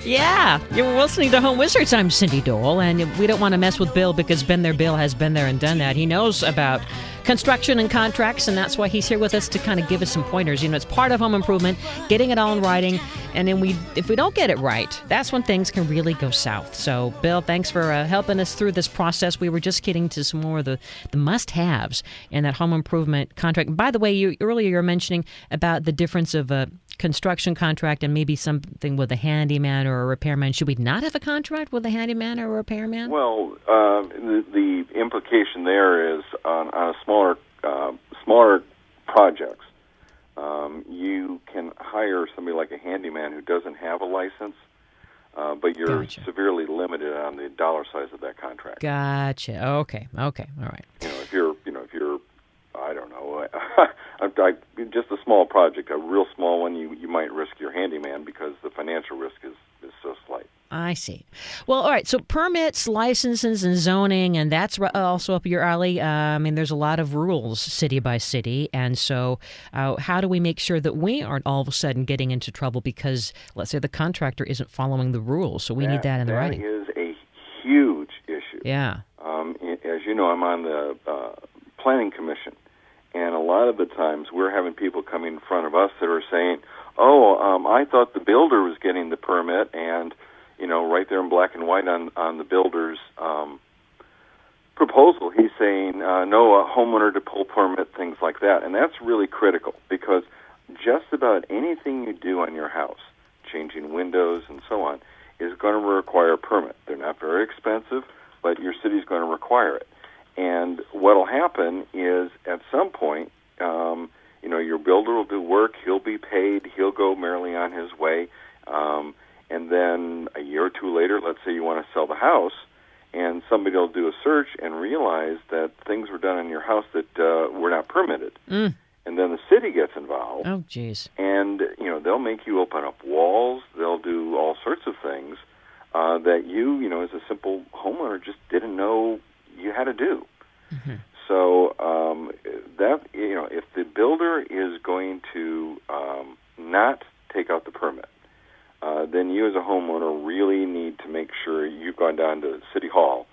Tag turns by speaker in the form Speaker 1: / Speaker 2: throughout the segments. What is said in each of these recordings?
Speaker 1: Yeah, you're listening to Home Wizards. I'm Cindy Dole, and we don't want to mess with Bill because BeenthereBill has been there and done that. He knows about construction and contracts, and that's why he's here with us to kind of give us some pointers. You know, it's part of home improvement, getting it all in writing, and then if we don't get it right, that's when things can really go south. So, Bill, thanks for helping us through this process. We were just getting to some more of the must-haves in that home improvement contract. And by the way, earlier you were mentioning about the difference of a construction contract and maybe something with a handyman or a repairman. Should we not have a contract with a handyman or a repairman?
Speaker 2: Well, the implication there is on a smaller projects, you can hire somebody like a handyman who doesn't have a license, but you're severely limited on the dollar size of that contract.
Speaker 1: Gotcha. Okay. All right.
Speaker 2: If you're, I don't know, just a small project, a real small one, you might risk your handyman because the financial risk is so slight.
Speaker 1: I see. Well, all right. So permits, licenses, and zoning, and that's also up your alley. I mean, there's a lot of rules city by city. And so how do we make sure that we aren't all of a sudden getting into trouble because, let's say, the contractor isn't following the rules? So we need that in the writing.
Speaker 2: That is a huge issue.
Speaker 1: Yeah.
Speaker 2: As you know, I'm on the Planning Commission. And a lot of the times we're having people come in front of us that are saying, I thought the builder was getting the permit, and right there in black and white on the builder's proposal, he's saying, no, a homeowner to pull permit, things like that. And that's really critical because just about anything you do on your house, changing windows and so on, is going to require a permit. They're not very expensive, but your city's going to require it. And what will happen is at some point, your builder will do work, he'll be paid, he'll go merrily on his way, and then a year or two later, let's say you want to sell the house, and somebody will do a search and realize that things were done in your house that were not permitted. And then the city gets involved.
Speaker 1: Oh, geez.
Speaker 2: And, they'll make you open up walls, they'll do all sorts of things that you, as a simple homeowner, just didn't know you had to do. Mm-hmm. So if the builder is going to not take out the permit, then you as a homeowner really need to make sure you've gone down to City Hall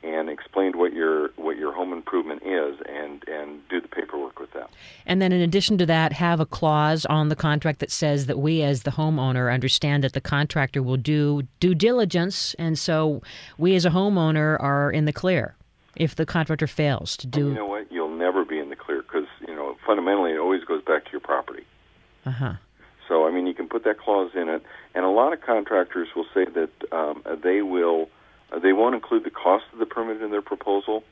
Speaker 2: and explained what your home improvement is and do the paperwork with that.
Speaker 1: And then in addition to that, have a clause on the contract that says that we as the homeowner understand that the contractor will do due diligence, and so we as a homeowner are in the clear if the contractor fails to do...
Speaker 2: You know what? You'll never be in the clear because, fundamentally it always goes back to your property.
Speaker 1: Uh-huh.
Speaker 2: So, you can put that clause in it, and a lot of contractors will say that they won't include the cost of the permit in their proposal,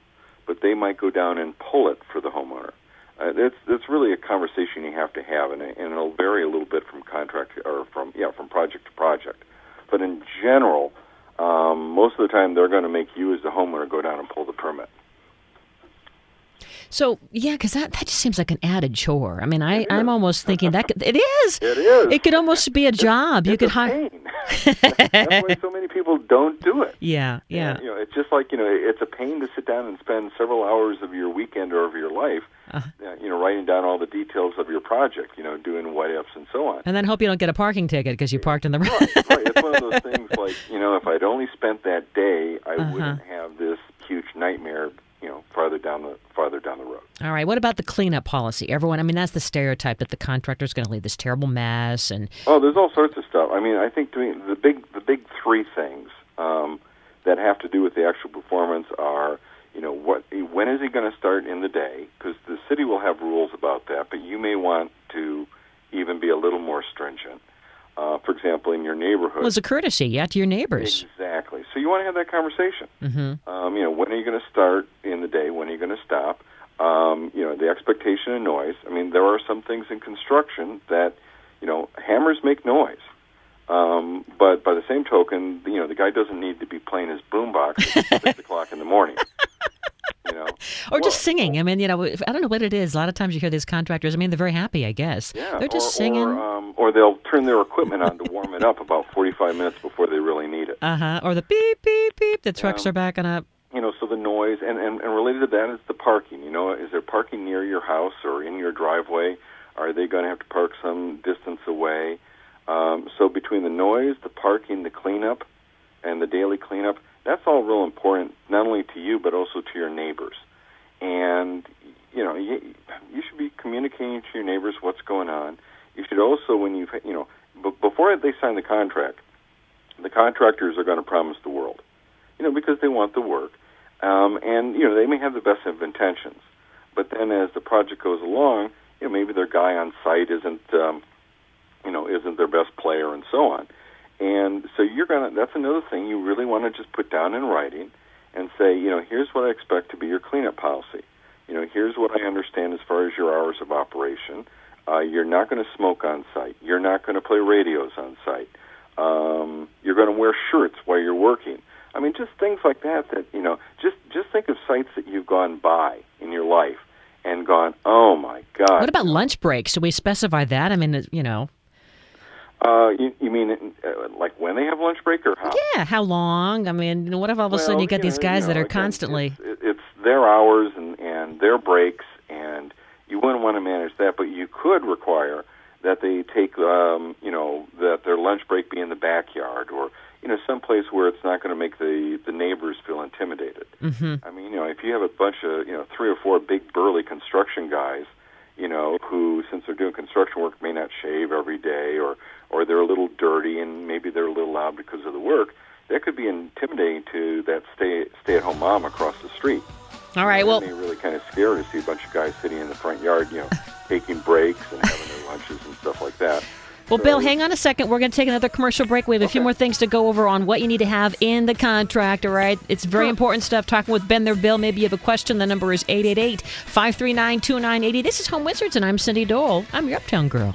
Speaker 2: but they might go down and pull it for the homeowner. That's really a conversation you have to have, and it'll vary a little bit from contract or from project to project. But in general, most of the time they're going to make you as the homeowner go down and pull the permit.
Speaker 1: So, yeah, because that just seems like an added chore. I mean, I'm almost thinking that it is.
Speaker 2: It is.
Speaker 1: It could almost be a job.
Speaker 2: You could hire. That's why so many people don't do it.
Speaker 1: Yeah.
Speaker 2: And, it's just like, it's a pain to sit down and spend several hours of your weekend or of your life, writing down all the details of your project, doing what-ifs and so on.
Speaker 1: And then hope you don't get a parking ticket because you parked in the road.
Speaker 2: Right. It's one of those things like, if I'd only spent that day, I wouldn't have this huge nightmare, farther down the road.
Speaker 1: All right. What about the cleanup policy? That's the stereotype that the contractor's going to leave this terrible mess and...
Speaker 2: Oh, there's all sorts of stuff. I think the big three things that have to do with the actual performance are, when is he going to start in the day? Because the city will have rules about that, but you may want to even be a little more stringent. For example, in your neighborhood.
Speaker 1: Well, it's a courtesy, to your neighbors.
Speaker 2: Exactly. So you want to have that conversation.
Speaker 1: Mm-hmm.
Speaker 2: When are you going to start in the day? When are you going to stop? The expectation of noise. There are some things in construction that, hammers make noise. But by the same token, the guy doesn't need to be playing his boombox at 6 o'clock in the morning.
Speaker 1: Or just singing. I don't know what it is. A lot of times you hear these contractors, they're very happy, I guess.
Speaker 2: Yeah,
Speaker 1: they're just singing.
Speaker 2: Or they'll turn their equipment on to warm it up about 45 minutes before they really need it.
Speaker 1: Or the beep, beep, beep, the trucks are backing up.
Speaker 2: So the noise, and related to that is the parking. Is there parking near your house or in your driveway? Are they going to have to park some distance away? So between the noise, the parking, the cleanup, and the daily cleanup, that's all real important, not only to you, but also to your neighbors. And, you should be communicating to your neighbors what's going on. You should also, when before they sign the contract, the contractors are going to promise the world, because they want the work. And, they may have the best of intentions. But then as the project goes along, maybe their guy on site isn't their best player and so on. And so that's another thing you really want to just put down in writing and say, here's what I expect to be your cleanup policy. Here's what I understand as far as your hours of operation. You're not going to smoke on site. You're not going to play radios on site. You're going to wear shirts while you're working. I mean, just things like that, just think of sites that you've gone by in your life and gone, oh, my God.
Speaker 1: What about lunch breaks? Do we specify that? I mean,
Speaker 2: You mean like when they have lunch break or how?
Speaker 1: Yeah, how long? I mean, what if all of a sudden you get these guys that are constantly...
Speaker 2: It's their hours and their breaks, and you wouldn't want to manage that, but you could require that they take, that their lunch break be in the backyard or, someplace where it's not going to make the neighbors feel intimidated.
Speaker 1: Mm-hmm.
Speaker 2: I mean, if you have a bunch of, 3 or 4 big burly construction guys, who, since they're doing construction work, may not shave every day, or they're a little dirty and maybe they're a little loud because of the work, that could be intimidating to that stay-at-home mom across the street.
Speaker 1: All right, well...
Speaker 2: They're really kind of scared to see a bunch of guys sitting in the front yard, taking breaks and having their lunches and stuff like that.
Speaker 1: Well, Bill, hang on a second. We're going to take another commercial break. We have a few more things to go over on what you need to have in the contract, all right? It's very important stuff. Talking with BeenthereBill. Maybe you have a question. The number is 888-539-2980. This is Home Wizards, and I'm Cindy Dole. I'm your Uptown Girl.